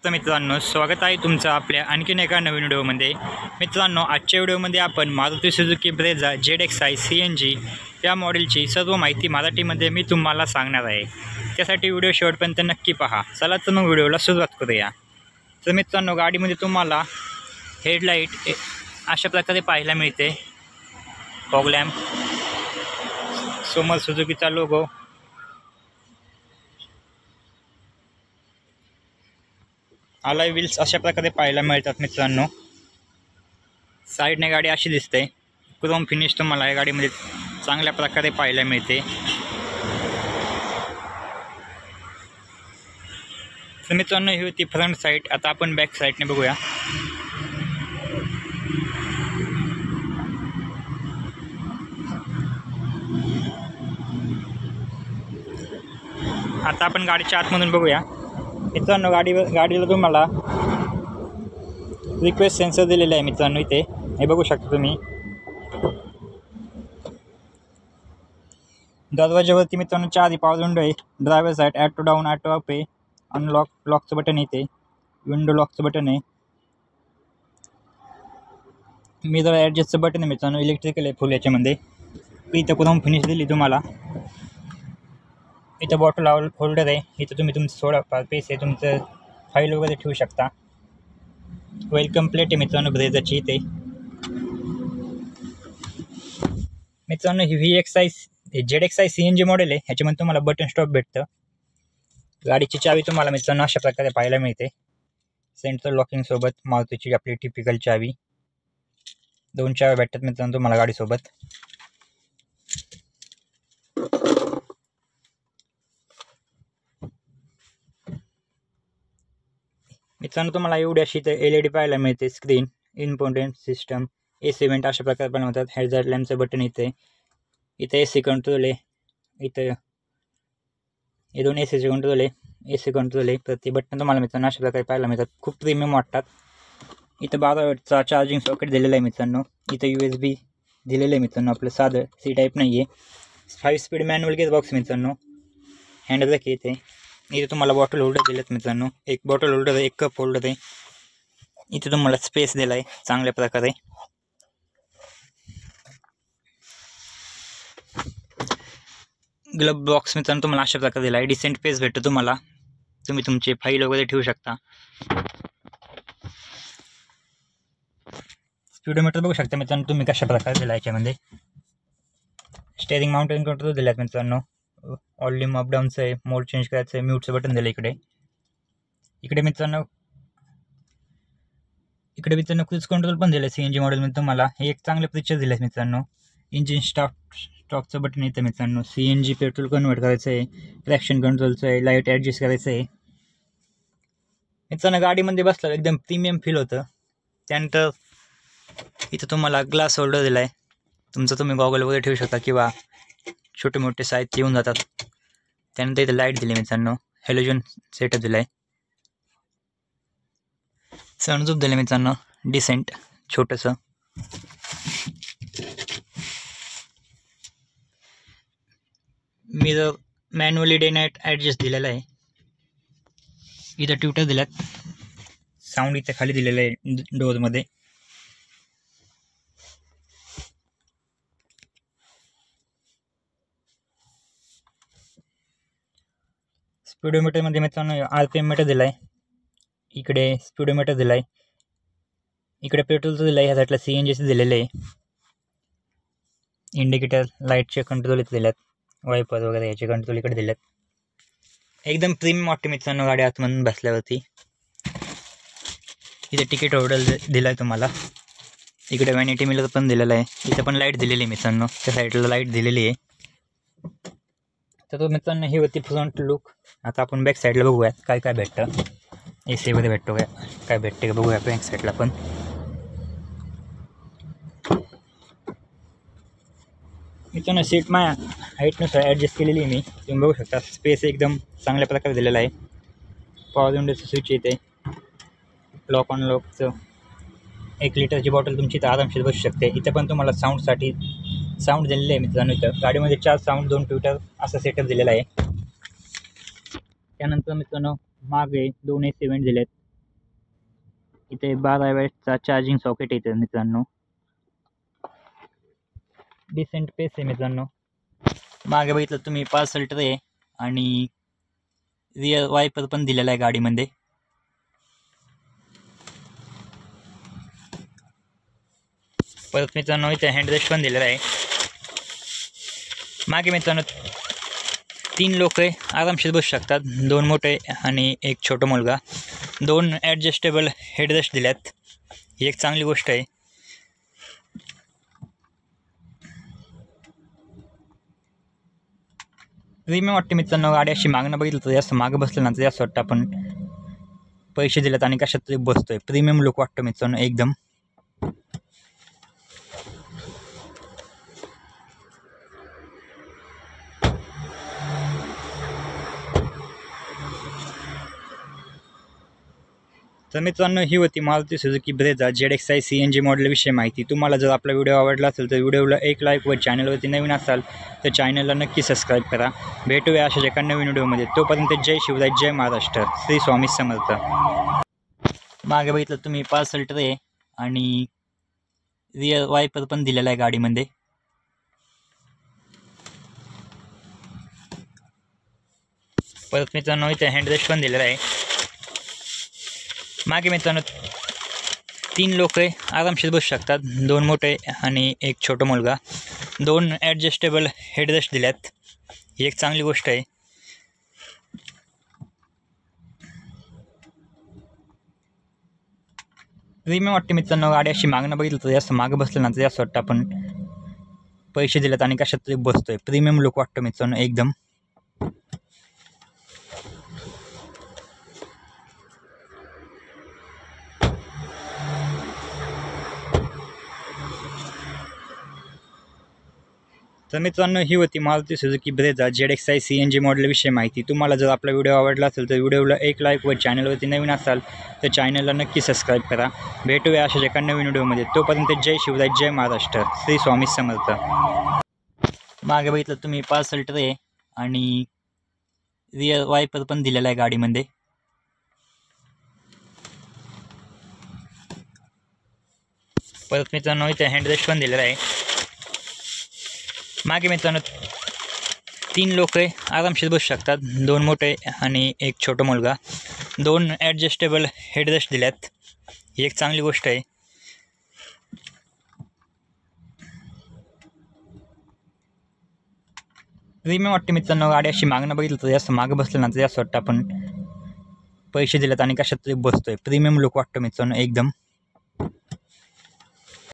तर मित्रांनो, स्वागत आहे तुमचं आपल्या आणखीन एका नवीन व्हिडिओमध्ये. मित्रांनो, आजच्या व्हिडिओमध्ये आपण Maruti Suzuki Brezza ZXi CNG या मॉडेलची सर्व माहिती मराठीमध्ये मी तुम्हाला सांगणार आहे. त्यासाठी व्हिडिओ शेवटपर्यंत नक्की पहा. चला तर मग व्हिडिओला सुरुवात करूया. तर मित्रांनो, गाडीमध्ये तुम्हाला हेडलाईट अशा प्रकारे पाहायला मिळते. फॉग लॅम्प, समोर सुझुकीचा लोगो, अलॉय व्हील्स अशा प्रकारे पाहायला मिळतात. मित्रांनो, साईडने गाडी अशी दिसते. क्रोम फिनिश तुम्हाला या गाडीमध्ये चांगल्या प्रकारे पाहायला मिळते. तर मित्रांनो, ही होती फ्रंट साईड. आता आपण बॅक साईडने बघूया. आता आपण गाडीच्या आतमधून बघूया. मित्रांनो, गाडीला तुम्हाला रिक्वेस्ट सेन्सर दिलेला आहे. मित्रांनो, इथे हे बघू शकता तुम्ही. दरवाज्यावरती मित्रांनो 4 पॉवर विंडो आहे. Driver side auto down, auto up आहे. अनलॉक, लॉकचं बटन येते. विंडो लॉकचं बटन आहे. मिरर ॲडजस्टचं बटन आहे. मित्रांनो, इलेक्ट्रिकल आहे फुल याच्यामध्ये. इथं क्रोम फिनिश दिली तुम्हाला. इथं बॉटल होल्डर आहे. इथं तुम्ही तुमचं थोडाफार पैसे तुमचं फाईल वगैरे ठेवू शकता. वेलकम प्लेट आहे मित्रांनो ब्रेझाची इथे. मित्रांनो, ही ZXi CNG मॉडेल आहे. ह्याच्यामध्ये तुम्हाला बटन स्टॉप भेटतं. गाडीची चावी तुम्हाला मित्रांनो अशा प्रकारे पाहायला मिळते. सेंट्रल लॉकिंग सोबत मारुतीची आपली टिपिकल चावी. 2 चाव्या भेटतात मित्रांनो तुम्हाला गाडीसोबत. मित्रांनो, तुम्हाला एवढी अशी तर LED पाहायला मिळते. Screen, infotainment system, AC went अशा प्रकारे पण होतात. हेडलाईट लॅम्पचं बटन इथे AC कंट्रोल आहे. इथं हे 2 AC कंट्रोल आहे. AC कंट्रोल आहे. तर ते बटन तुम्हाला मित्रांनो अशा प्रकारे पाहायला मिळतात. खूप प्रीमियम वाटतात. इथं 12 वॉटचा चार्जिंग सॉकेट दिलेलं आहे मित्रांनो. इथं USB दिलेलं आहे मित्रांनो. आपलं साधं C टाईप नाही आहे. 5 स्पीड मॅन्युअल गेअर बॉक्स मित्रांनो. हँड ब्रेक आहे इथे. इथे तुम्हाला बॉटल होल्डर दिलेत मित्रांनो. एक बॉटल होल्डर आहे, एक कप होल्डर आहे. इथे तुम्हाला स्पेस दिला आहे चांगल्या प्रकारे. ग्लब बॉक्स मित्रांनो तुम्हाला अशा प्रकारे दिला आहे. डिसेंट स्पेस भेटतो तुम्हाला. तुम्ही तुमचे फाईल वगैरे ठेवू शकता. स्पीडोमीटर बघू शकता मित्रांनो तुम्ही कशा प्रकारे दिला याच्यामध्ये. स्टेअरिंग माउंटेन कंट्रोल दिलात मित्रांनो. वॉल्यूम अप डाऊनचं आहे. मोड चेंज करायचं आहे. म्यूटचं बटन दिलं इकडे मित्रांनो क्रूज कंट्रोल पण दिलं CNG मॉडेलमध्ये तुम्हाला. हे एक चांगले फीचर दिले मित्रांनो. इंजिन स्टॉकचं बटन येतं मित्रांनो. CNG पेट्रोल कन्वर्ट करायचं आहे. ट्रॅक्शन कंट्रोलचं आहे. लाईट ॲडजस्ट करायचं आहे. मित्रांनो, गाडीमध्ये बसलं एकदम प्रीमियम फील होतं. त्यानंतर इथं तुम्हाला ग्लास होल्डर दिला आहे. तुमचं तुम्ही गॉगल वगैरे ठेवू शकता किंवा छोटे मोठे साहित्य येऊन जातात. त्यानंतर इथं लाईट दिली मित्रांनो. हॅलोजन सेटअप दिला आहे. सनरूफ दिलं मित्रांनो डिसेंट छोटंसं. Mirror manually day night adjust दिलेला आहे. इथं ट्विटर दिल्यात. साऊंड इथं खाली दिलेलं आहे डोअरमध्ये. स्पीडोमीटरमध्ये मित्रांनो RPM मीटर दिला आहे. इकडे स्पीडोमीटर दिला आहे. इकडे पेट्रोलचं दिलं आहे. ह्या साईडला CNGचं दिलेलं आहे. इंडिकेटर, लाईटचे कंट्रोल इथे दिल्यात. वायपर वगैरे याचे कंट्रोल इकडे दिल्यात. एकदम प्रीमियम वाटते मित्रांनो गाडी आतमधून बसल्यावरती. इथे तिकीट होल्डर दिला आहे तुम्हाला. इकडे वॅनिटी मिरर पण दिलेला आहे. इथं पण लाईट दिलेली आहे मित्रांनो. त्या साईडला लाईट दिलेली आहे. तर तो मित्रांनो ही होती फ्रंट लुक. आता आपण बॅक साईडला बघूयात काय काय भेटतं. AC वगैरे भेटतो काय भेटते का बघूया बॅक साईडला पण. मित्रांनो, सीट माझ्या हाईटनुसार ॲडजस्ट केलेली आहे मी. तुम्ही बघू शकता. स्पेस एकदम चांगल्या प्रकारे दिलेला आहे. पॉवर विंडोचं स्विच येते. लॉक अनलॉकचं 1 लिटरची बॉटल तुमची इथं आरामशीर बसू शकते. इथं पण तुम्हाला साऊंडसाठी साऊंड दिलेलं आहे मित्रांनो. इथं गाडीमध्ये 4 साऊंड 2 ट्विटर असा सेटअप दिलेला आहे. त्यानंतर मित्रांनो मागे 2 AC वेंट दिलेत. इथे 12 वॅटचा चार्जिंग सॉकेट येते मित्रांनो. डिसेंट पेस आहे मित्रांनो. मागे बघितलं तुम्ही पार्सल ट्रे आणि रिअर वायपर पण दिलेला आहे गाडीमध्ये. परत मित्रांनो इथे हँडरेस्ट पण दिलेला आहे. मागे मित्रांनो 3 लोक आरामशीर बसू शकतात. 2 मोठे आणि एक छोटा मुलगा. 2 ॲडजस्टेबल हेडरेस्ट दिल्यात, ही एक चांगली गोष्ट आहे. प्रीमियम वाटते मित्रांनो. गाडी अशी मागणं बघितलं तर जास्त मागं बसलं ना तर जास्त वाटतं आपण पैसे दिलेत आणि कशात तरी बसतोय. प्रीमियम लुक वाटतो मित्रांनो एकदम. तर मित्रांनो ही होती Maruti Suzuki Brezza ZXi CNG मॉडेलविषयी माहिती. तुम्हाला जर आपला व्हिडिओ आवडला असेल तर व्हिडिओला एक लाईक व चॅनलवरती नवीन असाल तर चॅनलला नक्की सबस्क्राईब करा. भेटूया अशाच एका नवीन व्हिडिओमध्ये. तोपर्यंत जय शिवराय, जय महाराष्ट्र, श्री स्वामी समर्थ. मागे बघितलं तुम्ही पार्सल ट्रे आणि रिअर वायपर पण दिलेला आहे गाडीमध्ये. परत मित्रांनो इथे हँडरेस्ट पण दिलेला आहे. मागे मित्रांनो 3 लोक आरामशीर बसू शकतात. 2 मोठे आणि एक छोटा मुलगा. 2 ॲडजस्टेबल हेडरेस्ट दिल्यात, ही एक चांगली गोष्ट आहे. प्रीमियम वाटते मित्रांनो. गाडी अशी मागणं बघितलं तर जास्त मागं बसलं ना तर जास्त वाटतं आपण पैसे दिलेत आणि कशात तरी बसतोय. प्रीमियम लुक वाटतो मित्रांनो एकदम. तर मित्रांनो ही होती Maruti Suzuki Brezza ZXi CNG मॉडेलविषयी माहिती. तुम्हाला जर आपला व्हिडिओ आवडला असेल तर व्हिडिओला एक लाईक व चॅनलवरती नवीन असाल तर चॅनलला नक्की सबस्क्राईब करा. भेटूया अशाच एका नवीन व्हिडिओमध्ये. तोपर्यंत जय शिवराय, जय महाराष्ट्र, श्री स्वामी समर्थ. मागे बघितलं तुम्ही पार्सल ट्रे आणि रिअर वायपर पण दिलेला आहे गाडीमध्ये. परत मित्रांनो इथे हँडरेस्ट पण दिलेला आहे. मागे मित्रांनो 3 लोक आरामशीर बसू शकतात. 2 मोठे आणि एक छोटा मुलगा. 2 ॲडजस्टेबल हेडरेस्ट दिल्यात, ही एक चांगली गोष्ट आहे. प्रीमियम वाटते मित्रांनो. गाडी अशी मागणं बघितलं तर जास्त मागं बसलं ना तर जास्त वाटतं आपण पैसे दिलेत आणि कशात तरी बसतोय. प्रीमियम लुक वाटतो मित्रांनो एकदम.